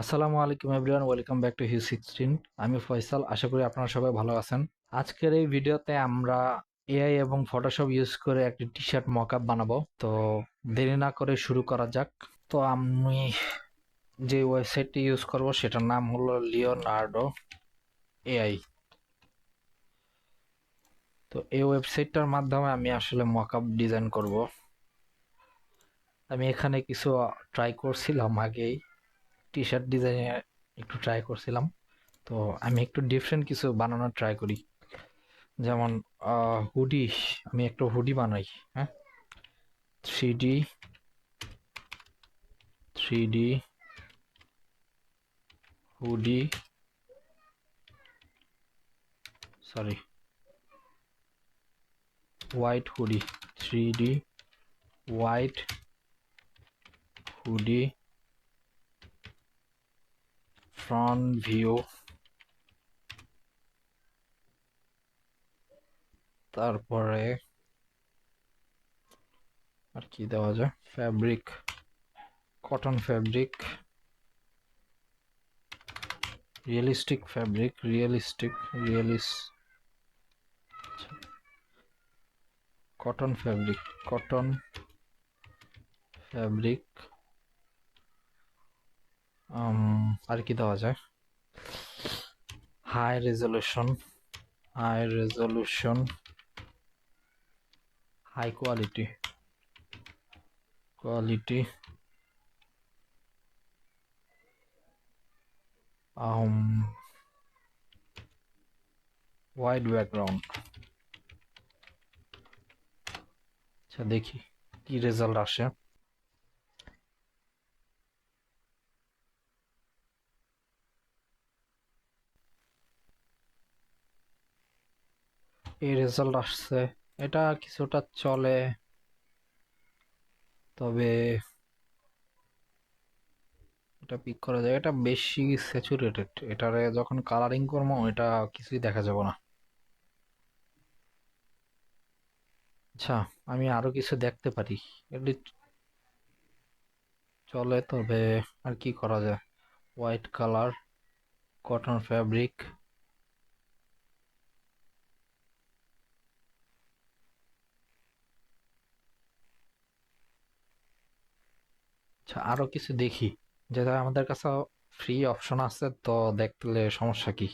আসসালামু আলাইকুম everyone, welcome back to হিউ 16। আমি ফয়সাল, আশা করি আপনারা সবাই ভালো আছেন। আজকের এই ভিডিওতে আমরা এআই এবং ফটোশপ ইউজ করে একটি টি শার্ট মকআপ বানাবো। তো দেরি না করে শুরু করা যাক। তো আমি যে ওয়েবসাইটটি ইউজ করব সেটার নাম হলো লিওনার্ডো এআই। তো এই ওয়েবসাইটটার মাধ্যমে আমি আসলে মকআপ ডিজাইন করব। আমি এখানে কিছু ট্রাই করছিলাম আগেই, টি শার্ট ডিজাইনে একটু ট্রাই করছিলাম। তো আমি একটু ডিফারেন্ট কিছু বানানোর ট্রাই করি। যেমন হুডি, আমি একটা হুডি বানাই। হ্যাঁ, three D three D hoodie, sorry, white hoodie, three D white hoodie, front view. তারপরে আর কি দেওয়া যায়, fabric, cotton fabric, realistic fabric, cotton fabric, cotton fabric. আর কি দেওয়া যায়, high resolution, high resolution, high quality, quality, white background. আচ্ছা, দেখি কি রেজাল্ট আসে। এই রেজাল্ট আসছে, এটা কিছুটা চলে, তবে এটা পিক করা যায়, এটা বেশি স্যাচুরেটেড। এটারে যখন কালারিং করবো এটা কিছুই দেখা যাবে না। আচ্ছা, আমি আরো কিছু দেখতে পারি, এটি চলে, তবে আর কি করা যায়। White colour, cotton fabric. আচ্ছা, আরো কিছু দেখি, যেটা আমাদের কাছে ফ্রি অপশন আছে, তো দেখলে সমস্যা কি।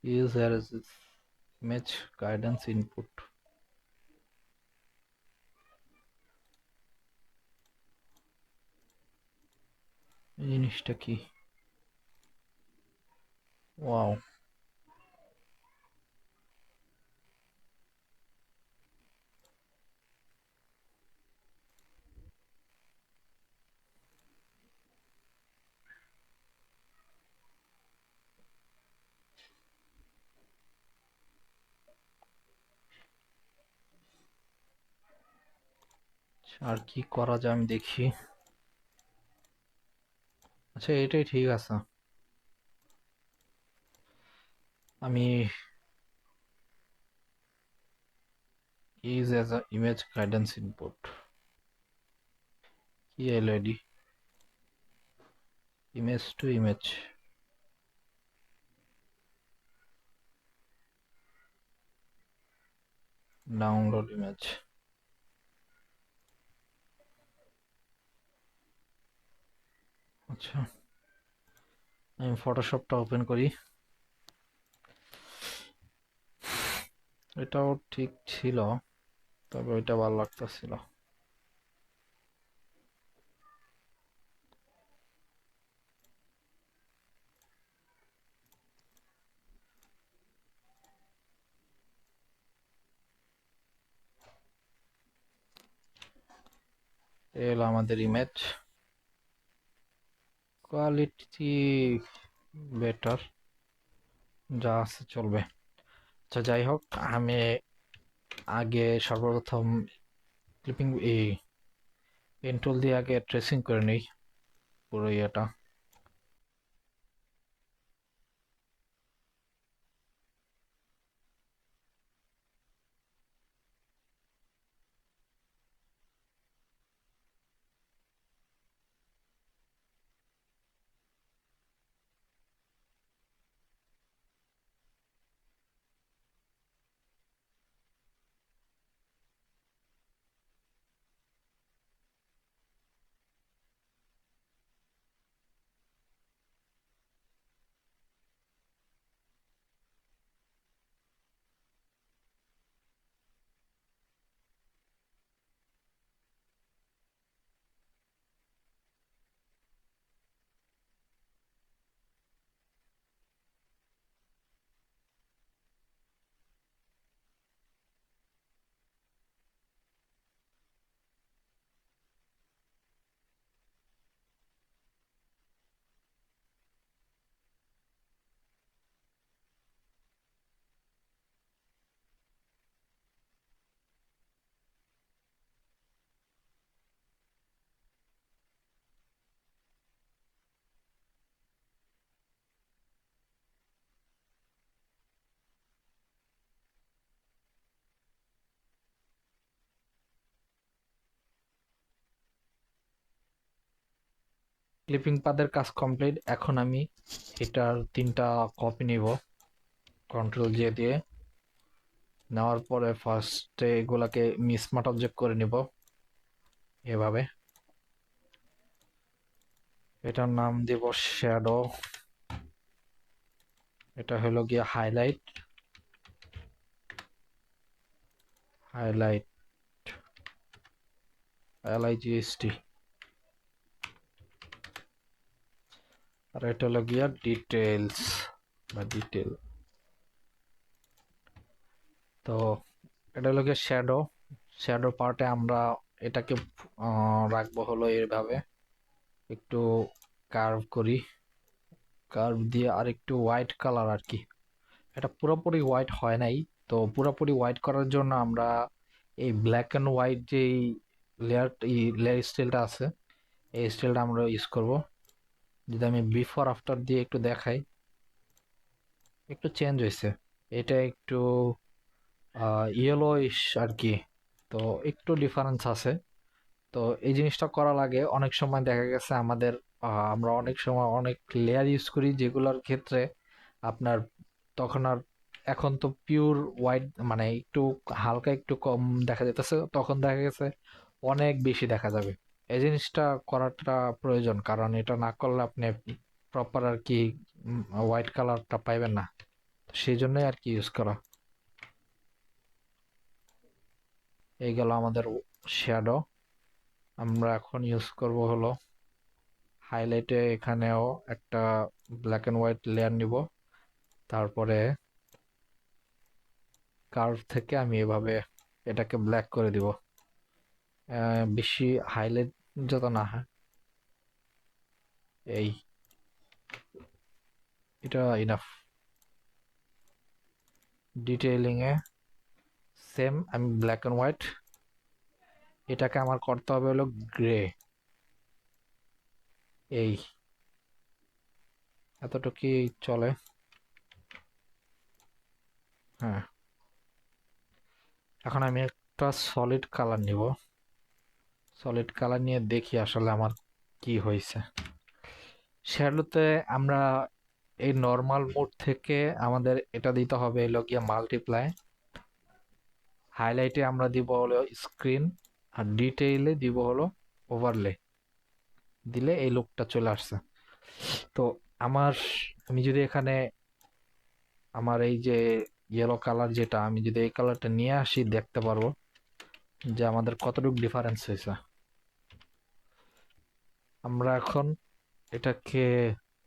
ইউজ ইমেজ গাইডেন্স ইনপুট, এই জিনিসটা কি? ওয়াও, আর কি করা যায় আমি দেখি। আচ্ছা, এটাই ঠিক আছে। আমি use as a image guidance input, কি LED, image to image, download image. আচ্ছা, আমি ফটোশপটা ওপেন করি। এটাও ঠিক ছিল, তবে ওইটা ভালো লাগতেছিল। এলো আমাদের ইমেজ, কোয়ালিটি বেটার, যা আছে চলবে। আচ্ছা, যাই হোক, আমি আগে সর্বপ্রথম ক্লিপিং এই পেন টুল দিয়ে আগে ট্রেসিং করে নিই পুরো ইয়েটা। ক্লিপিং পাদের কাজ কমপ্লিট। এখন আমি এটার 3টা কপি নিব, কন্ট্রোল জে দিয়ে। নেওয়ার পরে ফার্স্টে এগুলাকে স্মার্ট অবজেক্ট করে নিব এভাবে। এটার নাম দিব শ্যাডো। এটা হলো গিয়ে হাইলাইট, হাইলাইট LIGST। আর এটা হলো গিয়া ডিটেলস বা ডিটেল। তো এটা হলো গিয়ে শ্যাডো। শ্যাডো পার্টে আমরা এটাকে রাখবো হলো এইভাবে, একটু কার্ভ করি, কার্ভ দিয়ে আর একটু হোয়াইট কালার আর কি। এটা পুরোপুরি হোয়াইট হয় নাই, তো পুরোপুরি হোয়াইট করার জন্য আমরা এই ব্ল্যাক অ্যান্ড হোয়াইট যেই লেয়ার স্টাইলটা আছে, এই স্টাইলটা আমরা ইউজ করব। যদি আমি বিফোর আফটার দিয়ে একটু দেখাই, একটু চেঞ্জ হয়েছে। এটা একটু ইয়েলোইশ আর কি, তো একটু ডিফারেন্স আছে। তো এই জিনিসটা করা লাগে। অনেক সময় দেখা গেছে আমাদের আমরা অনেক সময় অনেক লেয়ার ইউজ করি যেগুলোর ক্ষেত্রে আপনার তখন আর, এখন তো পিওর হোয়াইট মানে একটু হালকা একটু কম দেখা যেতেছে, তখন দেখা গেছে অনেক বেশি দেখা যাবে। এই জিনিসটা করাটা প্রয়োজন, কারণ এটা না করলে আপনি প্রপার আর কি হোয়াইট কালারটা পাইবেন না। সেই জন্যই আর কি ইউজ করা। এই গেল আমাদের শ্যাডো। আমরা এখন ইউজ করব হলো হাইলাইটে। এখানেও একটা ব্ল্যাক অ্যান্ড হোয়াইট লেয়ার নিব, তারপরে কার্ভ থেকে আমি এভাবে এটাকে ব্ল্যাক করে দিব। বেশি হাইলাইট যত না হয়, এই এটা ইনাফ। ডিটেইলিং এ সেম আমি ব্ল্যাক অ্যান্ড হোয়াইট, এটাকে আমার করতে হবে হলো গ্রে। এই এতটুকুই চলে। হ্যাঁ, এখন আমি একটা সলিড কালার নিব। সলিড কালার নিয়ে দেখি আসলে আমার কি হয়েছে। শ্যাডোতে আমরা এই নর্মাল মোড থেকে আমাদের এটা দিতে হবে হলো গিয়ে মাল্টিপ্লাই। হাইলাইটে আমরা দিব হলো স্ক্রিন, আর ডিটেইলে দিব হলো ওভারলে। দিলে এই লুকটা চলে আসছে। তো আমার, আমি যদি এখানে আমার এই যে ইয়েলো কালার যেটা, আমি যদি এই কালারটা নিয়ে আসি দেখতে পারবো যে আমাদের কতটুকু ডিফারেন্স হয়েছে। আমরা এখন এটাকে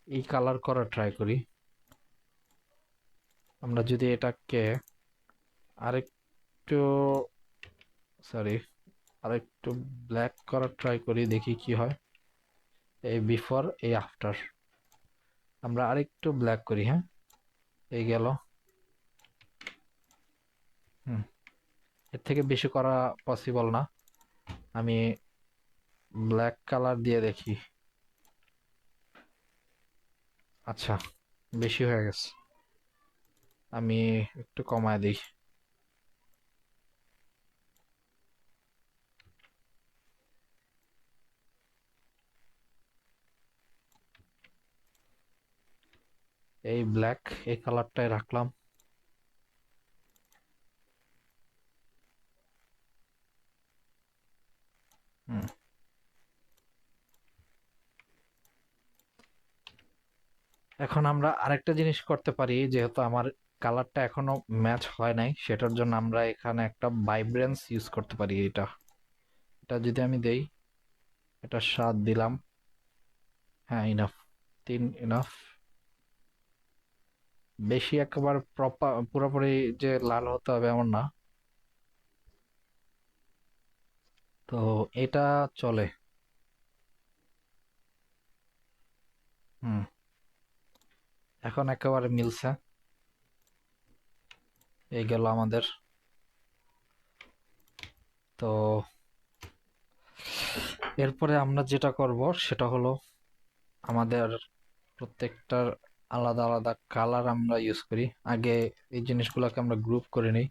এই কালার করা ট্রাই করি। আমরা যদি এটাকে আরেকটু, সরি, আরেকটু ব্ল্যাক করার ট্রাই করি, দেখি কি হয়। এই বিফোর এই আফটার আমরা আরেকটু ব্ল্যাক করি। হ্যাঁ, এই গেল। হুম, এর থেকে বেশি করা পসিবল না। আমি ব্ল্যাক কালার দিয়ে দেখি। আচ্ছা, বেশি হয়ে গেছে, আমি একটু কমায় দিই। এই ব্ল্যাক, এই কালারটাই রাখলাম। হুম, এখন আমরা আরেকটা জিনিস করতে পারি, যেহেতু আমার কালারটা এখনো ম্যাচ হয় নাই, সেটার জন্য আমরা এখানে একটা ভাইব্রেন্স ইউজ করতে পারি। এটা এটা যদি আমি দেই, এটা 7 দিলাম। হ্যাঁ, ইনাফ, 3 ইনাফ। বেশি একেবারে প্রপার পুরোপুরি যে লাল হতে হবে এমন না। তো এটা চলে। হুম, এখন একেবারে মিলছে। এই গেল আমাদের। তো এরপরে আমরা যেটা করব সেটা হলো আমাদের প্রত্যেকটার আলাদা আলাদা কালার আমরা ইউজ করি। আগে এই জিনিসগুলোকে আমরা গ্রুপ করে নিই।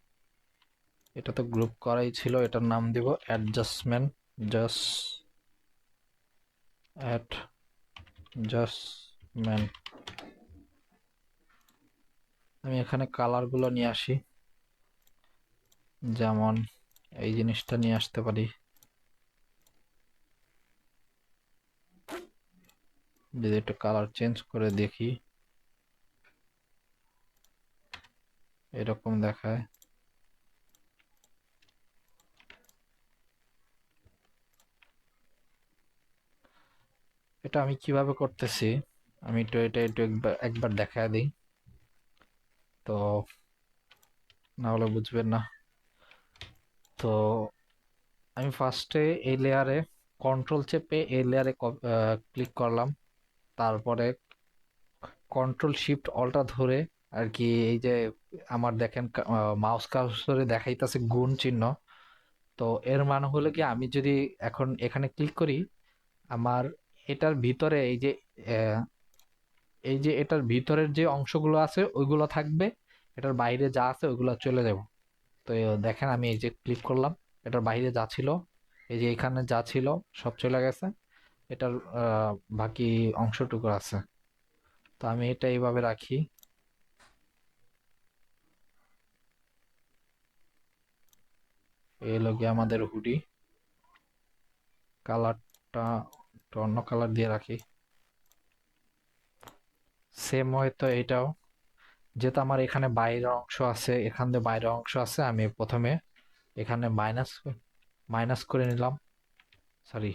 এটা তো গ্রুপ করাই ছিল, এটার নাম দিব অ্যাডজাস্টমেন্ট। Just adjustment. আমি এখানে কালারগুলো নিয়ে আসি, যেমন এই জিনিসটা নিয়ে আসতে পারি। যদি একটু কালার চেঞ্জ করে দেখি, এরকম দেখায়। এটা আমি কিভাবে করতেছি, আমি একটু একবার দেখায় দিই, তো না হলে বুঝবেন না। তো আমি ফার্স্টে এই লেয়ারে কন্ট্রোল চেপে এই লেয়ারে ক্লিক করলাম, তারপরে কন্ট্রোল শিফট অল্টা ধরে আর কি, এই যে আমার দেখেন মাউস কার্সরে দেখাইতেছে গুণ চিহ্ন। তো এর মানে হলো কি, আমি যদি এখন এখানে ক্লিক করি, আমার এটার ভিতরে আহ, এই যে এটার ভিতরের যে অংশগুলো আছে ওইগুলো থাকবে, এটার বাইরে যা আছে ওইগুলো চলে যাব। তো দেখেন আমি এই যে ক্লিক করলাম, এটার বাইরে যা ছিল, এই যে এখানে যা ছিল সব চলে গেছে, এটার বাকি অংশটুকু আছে। তো আমি এটা এইভাবে রাখি। এই হলো গিয়ে আমাদের হুডি, কালারটা একটু অন্য কালার দিয়ে রাখি। সেম হয়তো এটাও, যেহেতু আমার এখানে বাইরের অংশ আছে, এখান দিয়ে বাইরের অংশ আছে, আমি প্রথমে এখানে মাইনাস মাইনাস করে নিলাম, সরি,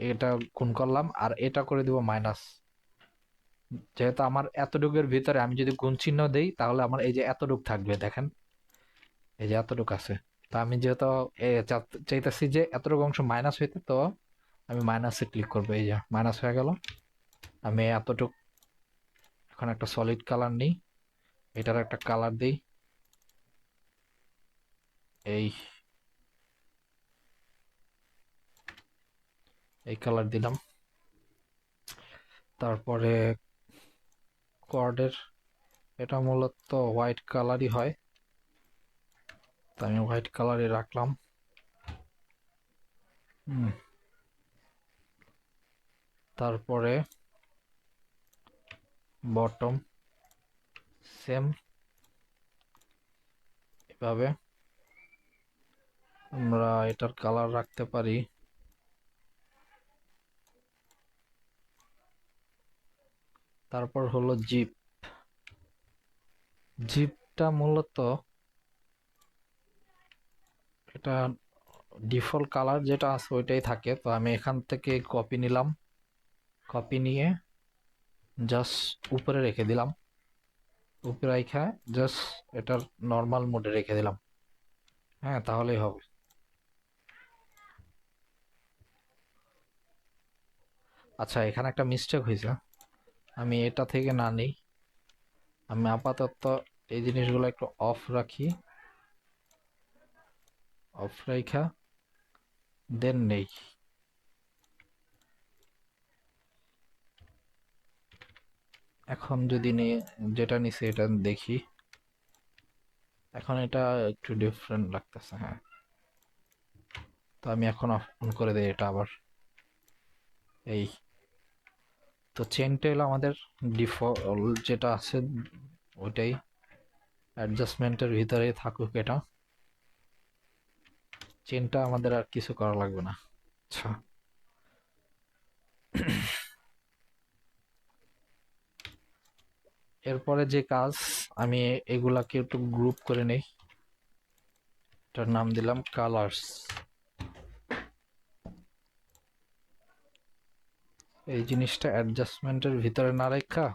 এটা গুণ করলাম আর এটা করে দিব মাইনাস। যেহেতু আমার এতটুকুর ভিতরে আমি যদি গুণ চিহ্ন দেই, তাহলে আমার এই যে এতটুক থাকবে, দেখেন এই যে এতটুক আছে। তো আমি যেহেতু চাইতেছি যে এতটুকু অংশ মাইনাস হইতে, তো আমি মাইনাসে ক্লিক করবো, এই যে মাইনাস হয়ে গেল। আমি এতটুক এখন একটা সলিড কালার নিই, এটার একটা কালার দিই, এই এই কালার দিলাম। তারপরে কর্ডের, এটা মূলত হোয়াইট কালারই হয়, তো আমি হোয়াইট কালারই রাখলাম। তারপরে বটম সেম এভাবে আমরা এটার কালার রাখতে পারি। তারপর হলো জিপ, জিপটা মূলত এটা ডিফল্ট কালার যেটা আছে ওইটাই থাকে, তো আমি এখান থেকে কপি নিলাম, কপি নিয়ে জাস্ট উপরে রেখে দিলাম, উপরে রেখে জাস্ট এটার নর্মাল মোডে রেখে দিলাম। হ্যাঁ, তাহলেই হবে। আচ্ছা, এখানে একটা মিস্টেক হয়েছে, আমি এটা থেকে না নিই, আমি আপাতত এই জিনিসগুলো একটু অফ রাখি, অফ রাখা দেন নেই। এখন যদি নিয়ে যেটা নিছে এটা দেখি, এখন এটা একটু ডিফারেন্ট লাগতেছে। হ্যাঁ, তো আমি এখন অন করে দিই এটা আবার। এই তো চেনটা হলো আমাদের ডিফল্ট যেটা আছে ওইটাই, অ্যাডজাস্টমেন্টের ভিতরেই থাকুক এটা, চেনটা আমাদের আর কিছু করা লাগবে না। আচ্ছা, এরপরে যে কাজ, আমি এগুলাকে একটু গ্রুপ করে নেই, এটার নাম দিলাম কালার্স। এই জিনিসটা অ্যাডজাস্টমেন্টের ভিতরে না রেখা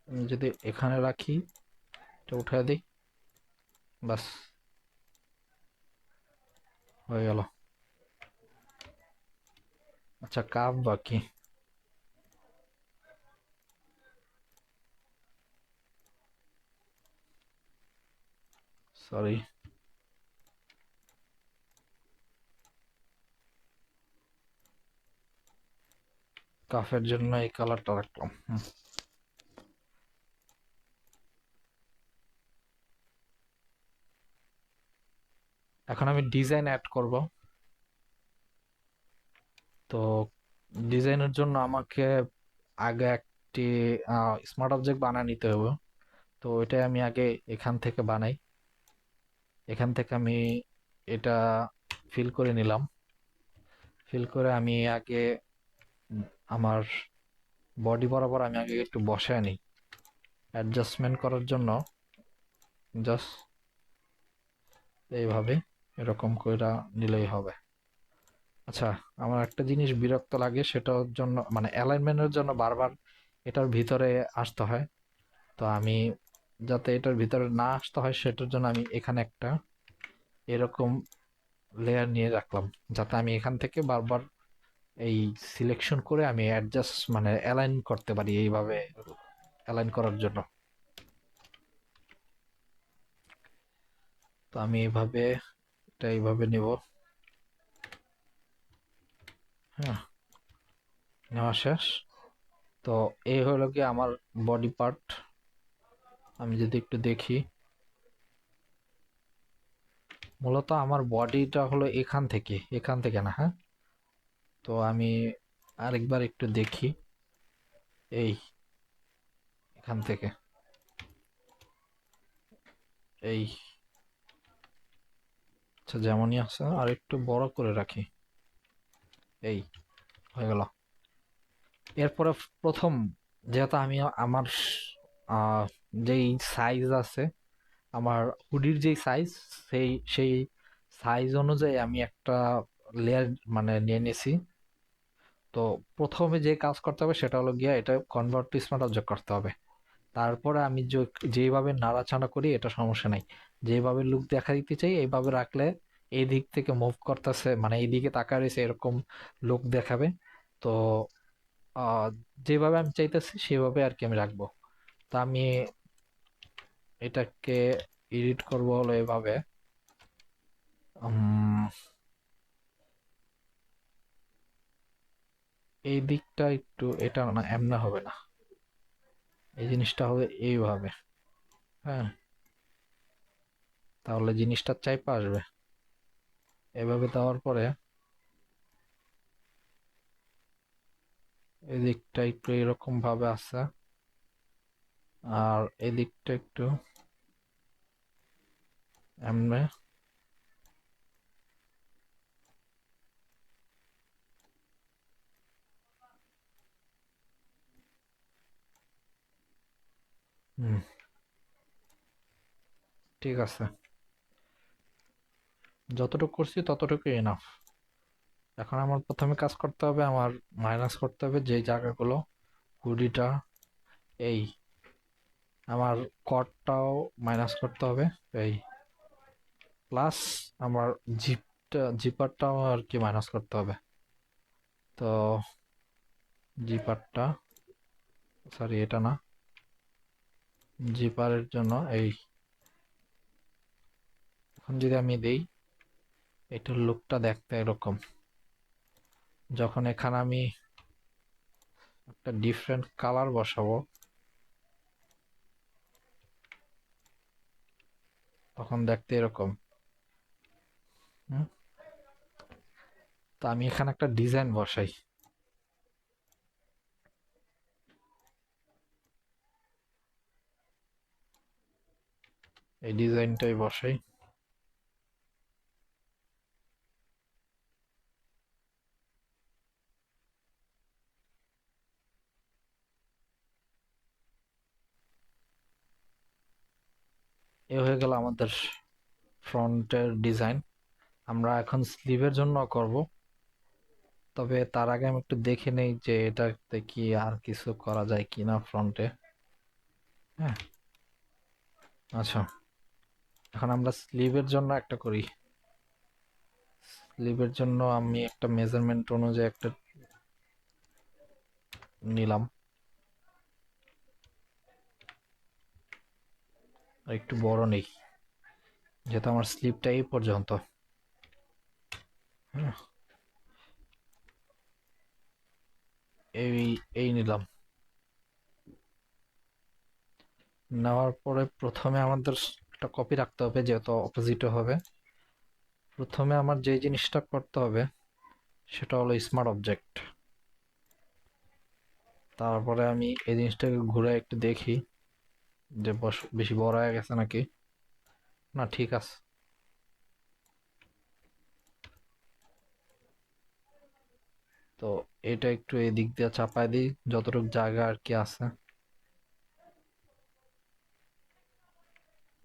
আমি যদি এখানে রাখি, এটা উঠে দিই, বাস হয়ে গেল। আচ্ছা, কাপ বাকি, সরি, কাফের জন্য এই কালারটা রাখলাম। এখন আমি ডিজাইন অ্যাড করব, তো ডিজাইনের জন্য আমাকে আগে একটি স্মার্ট অবজেক্ট বানিয়ে নিতে হবে। তো ওইটাই আমি আগে এখান থেকে বানাই। এখান থেকে আমি এটা ফিল করে নিলাম। ফিল করে আমি আগে উম, আমার বডি বরাবর আমি আগে একটু বসায় নিই অ্যাডজাস্টমেন্ট করার জন্য। জাস্ট এইভাবে এরকম কইরা নিলেই হবে। আচ্ছা, আমার একটা জিনিস বিরক্ত লাগে, সেটার জন্য মানে অ্যালাইনমেন্টের জন্য বারবার এটার ভিতরে আসতে হয়। তো আমি যাতে এটার ভিতরে না আসতে হয় সেটার জন্য আমি এখানে একটা এরকম লেয়ার নিয়ে রাখলাম, যাতে আমি এখান থেকে বারবার এই সিলেকশন করে আমি অ্যাডজাস্ট মানে অ্যালাইন করতে পারি এইভাবে অ্যালাইন করার জন্য। তো আমি এইভাবে এটা এইভাবে নিব। হ্যাঁ, নেওয়া শেষ। তো এই হলো কি আমার বডি পার্ট। আমি যদি একটু দেখি, মূলত আমার বডিটা হলো এখান থেকে না, হ্যাঁ। তো আমি আরেকবার একটু দেখি, এই এখান থেকে এই, আচ্ছা যেমনই আছে আর একটু বড় করে রাখি, এই হয়ে গেল। এরপরে প্রথম, যেহেতু আমি আমার আহ, যেই সাইজ আছে, আমার হুডির যেই সাইজ, সেই সাইজ অনুযায়ী আমি একটা লেয়ার মানে নিয়ে নিয়েছি। তো প্রথমে যে কাজ করতে হবে সেটা হলো গিয়া এটা কনভার্ট টু স্মার্ট অবজেক্ট করতে হবে। তারপরে আমি যেইভাবে নাড়াচাড়া করি এটা সমস্যা নাই। যেভাবে লুক দেখা দিতে চাই এইভাবে রাখলে এই দিক থেকে মুভ করতেছে মানে এই দিকে তাকা রয়েছে এরকম লুক দেখাবে। তো আহ, যেভাবে আমি চাইতেছি সেভাবে আর কি আমি রাখবো। তা আমি এটাকে এডিট করবো হলো এভাবে। উম, এই দিকটা একটু, এটা না এমন হবে না, এই জিনিসটা হবে এইভাবে। হ্যাঁ, তাহলে জিনিসটা চাইপা আসবে। এভাবে দেওয়ার পরে এই দিকটা একটু এরকম ভাবে আছে, আর এদিকটা একটু এমনে। হুম, ঠিক আছে, যতটুকু করছি ততটুকু এনাফ। এখন আমার প্রথমে কাজ করতে হবে, আমার মাইনাস করতে হবে যে জায়গাগুলো, হুডিটা, এই আমার কটটাও মাইনাস করতে হবে, এই প্লাস আমার জিপারটাও আর কি মাইনাস করতে হবে। তো জিপারটা, সরি এটা না, জিপারের জন্য এই, এখন যদি আমি দেই এটার লুকটা দেখতে এরকম। যখন এখানে আমি একটা ডিফারেন্ট কালার বসাবো তখন দেখতে এরকম। হুম, তো আমি এখানে একটা ডিজাইন বসাই, এই ডিজাইনটাই বসাই। এ হয়ে গেল আমাদের ফ্রন্টের ডিজাইন। আমরা এখন স্লিভের জন্য করব, তবে তার আগে আমি একটু দেখে নেই যে এটাতে কি আর কিছু করা যায় কিনা ফ্রন্টে। হ্যাঁ, আচ্ছা, এখন আমরা স্লিভের জন্য একটা করি। স্লিভের জন্য আমি একটা মেজারমেন্ট অনুযায়ী একটা নিলাম, আর একটু বড় নেই যেহেতু আমার স্লিভটা এই পর্যন্ত। হ্যাঁ, এই এই নিলাম। নেওয়ার পরে প্রথমে আমাদের একটা কপি রাখতে হবে যেহেতু অপোজিটও হবে। প্রথমে আমার যে জিনিসটা করতে হবে সেটা হলো স্মার্ট অবজেক্ট। তারপরে আমি এই জিনিসটাকে ঘুরে একটু দেখি যে বেশি বড় হয়ে গেছে নাকি। না, ঠিক আছে। তো এটা একটু এদিক দিয়ে চাপায় দিই যতটুকু জায়গা আর কি আছে।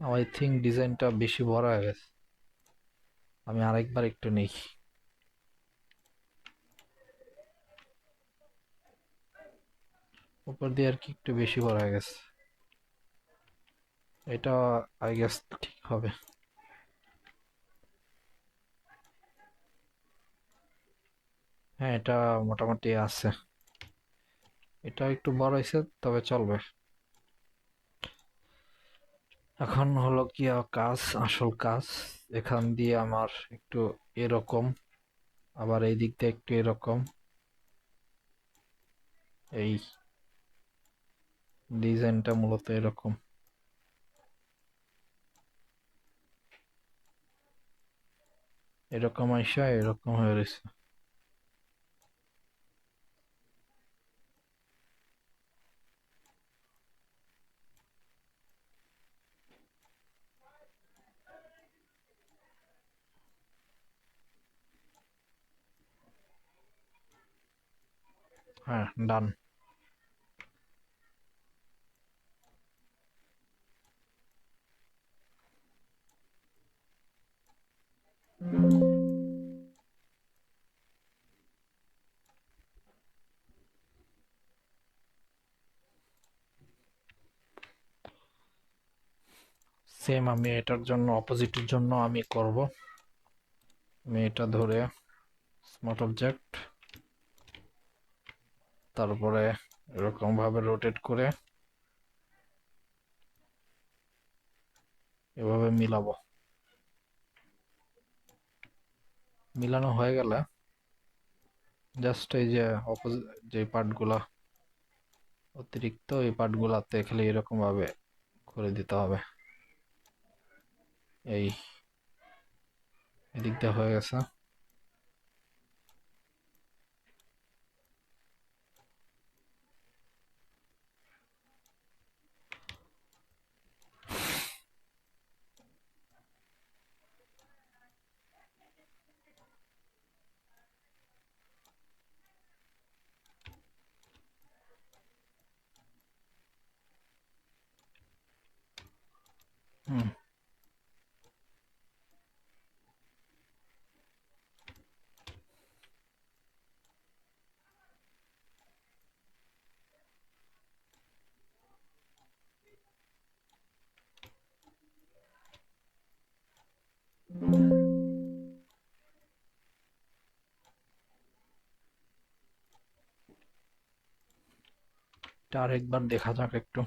আই থিঙ্ক ডিজাইনটা বেশি বড় হয়ে গেছে। আমি আরেকবার একটু নেই। উপর দিয়ে আর কি একটু বেশি বড় হয়ে গেছে। এটা আই গেস ঠিক হবে। হ্যাঁ, এটা মোটামুটি আছে। এটা একটু বড় হয়েছে, তবে চলবে। এখন হলো কি কাজ, আসল কাজ। এখান দিয়ে আমার একটু এরকম, আবার এই দিক দিয়ে একটু এরকম, এই ডিজাইনটা মূলত এরকম। এরকম আইসা এরকম হয়ে রয়েছে। হ্যাঁ, ডান। সেম আমি এটার জন্য, অপোজিটের জন্য আমি করব। আমি এটা ধরে স্মার্ট অবজেক্ট, তারপরে এরকম ভাবে রোটেট করে এভাবে মিলাবো। মিলানো হয়ে গেলে জাস্ট এই যে অপোজিট যে পার্টগুলা অতিরিক্ত, এই পার্টগুলাতে খালি এরকম ভাবে করে দিতে হবে। এই এদিক দিয়ে হয়ে গেছে। হুম। এটা আরেকবার দেখা যাক একটু।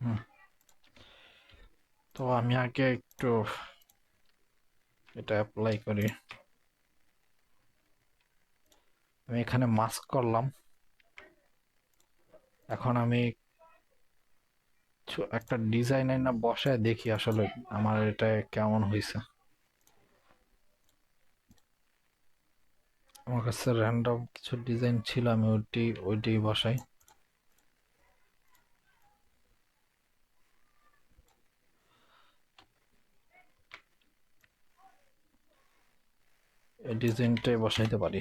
হুম। তো আমি আগে একটু এটা অ্যাপ্লাই করি। আমি এখানে মাস্ক করলাম। এখন আমি একটা ডিজাইনের না বসায় দেখি আসলে আমার এটা কেমন হয়েছে। আমার কাছে র্যান্ডম কিছু ডিজাইন ছিল, আমি ওইটি বসাই। এই ডিজাইনটাই বসাইতে পারি।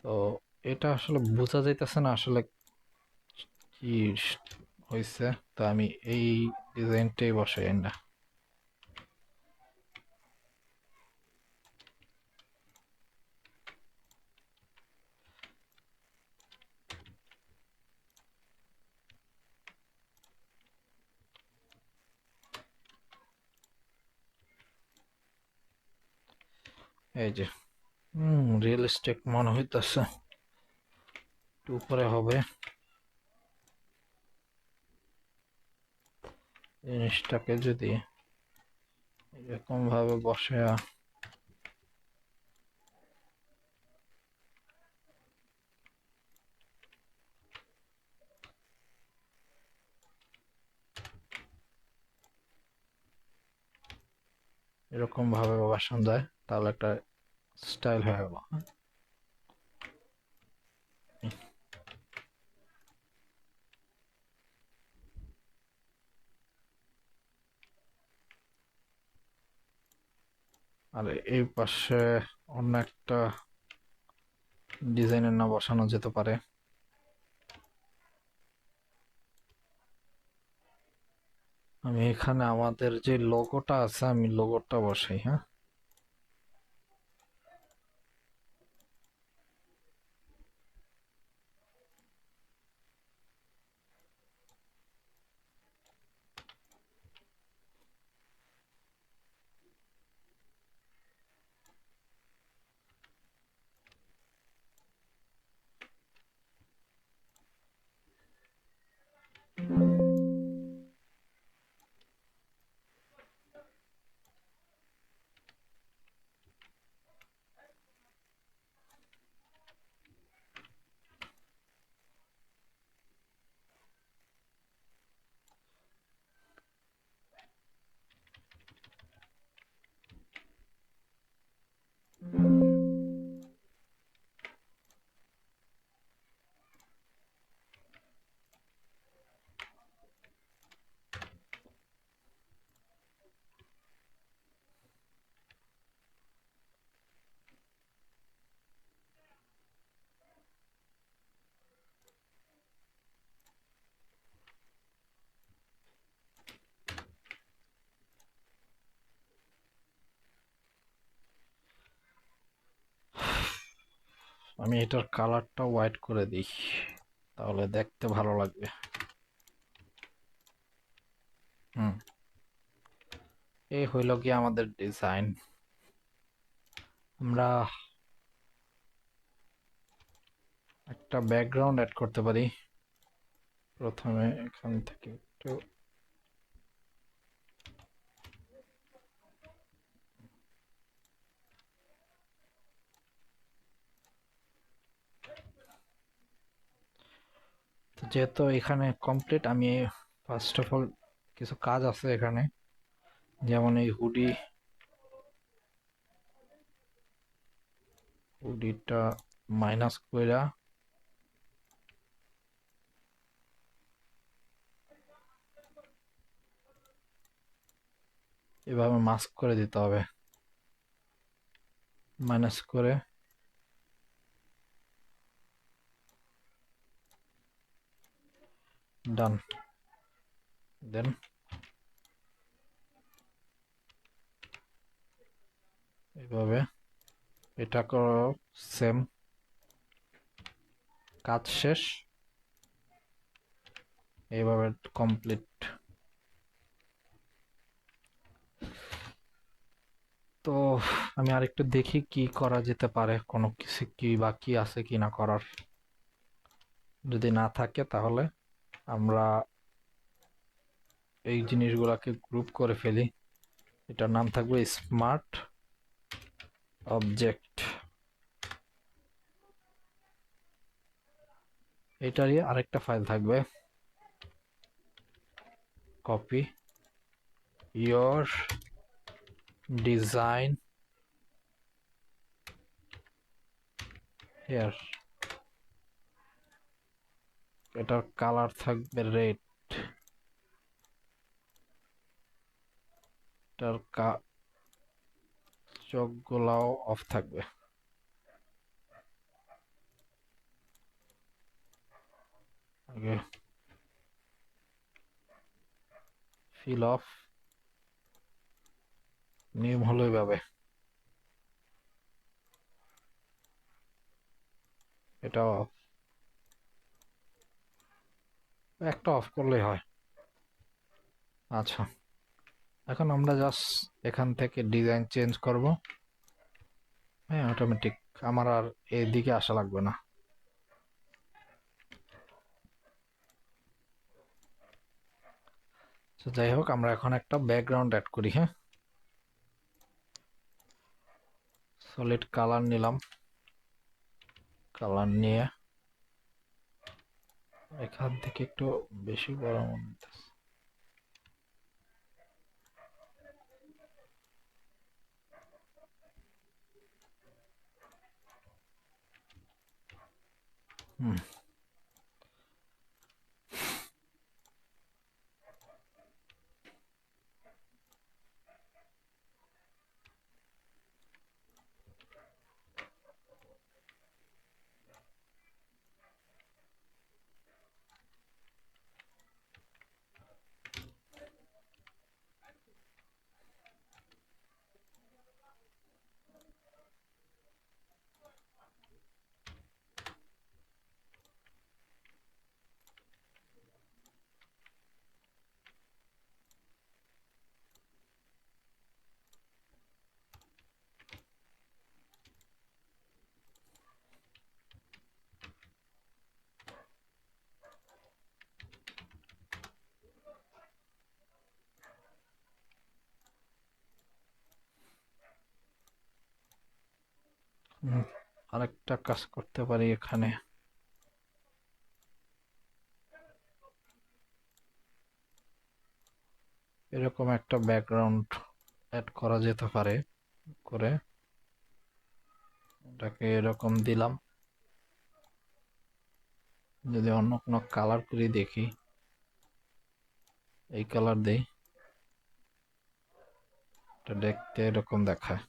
তো এটা আসলে বোঝা যাইতেছে না আসলে কি হয়েছে। তো আমি এই ডিজাইনটাই বসাই না। এই যে রিয়েলিস্টিক মনে হইতেছে, একটু উপরে হবে জিনিসটাকে যদি এরকম ভাবে বসে। এরকম ভাবে বসানো যায় তাহলে একটা স্টাইল হয়ে গেল। আর এই পাশে অন্য একটা ডিজাইনের না বসানো যেতে পারে। আমি এখানে আমাদের যে লোগোটা আছে আমি লোগোটা বসাই, হ্যাঁ। আমি এটার কালারটা হোয়াইট করে দিই, তাহলে দেখতে ভালো লাগবে। হুম, এই হইল কি আমাদের ডিজাইন। আমরা একটা ব্যাকগ্রাউন্ড অ্যাড করতে পারি। প্রথমে এখান থেকে একটু যেহেতু এখানে কমপ্লিট, আমি ফার্স্ট অফ অল কিছু কাজ আছে এখানে, যেমন এই হুডিটা মাইনাস কইরা এভাবে মাস্ক করে দিতে হবে, মাইনাস করে ডান। দেন এভাবে এটাকেও সেম কাজ শেষ, এইভাবে কমপ্লিট। তো আমি আরেকটু দেখি কি করা যেতে পারে, কোনো কিছু কি বাকি আছে কি না করার। যদি না থাকে তাহলে আমরা এই জিনিসগুলোকে গ্রুপ করে ফেলি। এটার নাম থাকবে স্মার্ট অবজেক্ট। এটারই আরেকটা ফাইল থাকবে, কপি ইয়োর ডিজাইন হেয়ার। এটার কালার থাকবে রেড, এটার চোখগুলাও অফ থাকবে। আগে ফিল অফ নিয়ম হলো এইভাবে, এটা off। একটা অফ করলেই হয়। আচ্ছা, এখন আমরা জাস্ট এখান থেকে ডিজাইন চেঞ্জ করব। হ্যাঁ, অটোমেটিক আমার আর এদিকে আসা লাগবে না। তো যাই হোক, আমরা এখন একটা ব্যাকগ্রাউন্ড অ্যাড করি। হ্যাঁ, সলিড কালার নিলাম। কালার নিয়ে এখান থেকে একটু বেশি বড় মনে হইতেছে। হুম, হুম, আরেকটা কাজ করতে পারি এখানে। এরকম একটা ব্যাকগ্রাউন্ড অ্যাড করা যেতে পারে। করে এটাকে এরকম দিলাম। যদি অন্য কোনো কালার করে দেখি, এই কালার দেই, এটা দেখতে এরকম দেখায়।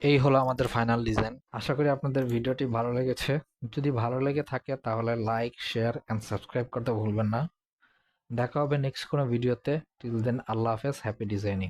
এই হলো আমাদের ফাইনাল ডিজাইন। আশা করি আপনাদের ভিডিওটি ভালো লেগেছে। যদি ভালো লেগে থাকে তাহলে লাইক, শেয়ার এন্ড সাবস্ক্রাইব করতে ভুলবেন না। দেখা হবে নেক্সট কোনো ভিডিওতে। টিল দেন, আল্লাহ হাফেজ, হ্যাপি ডিজাইনিং।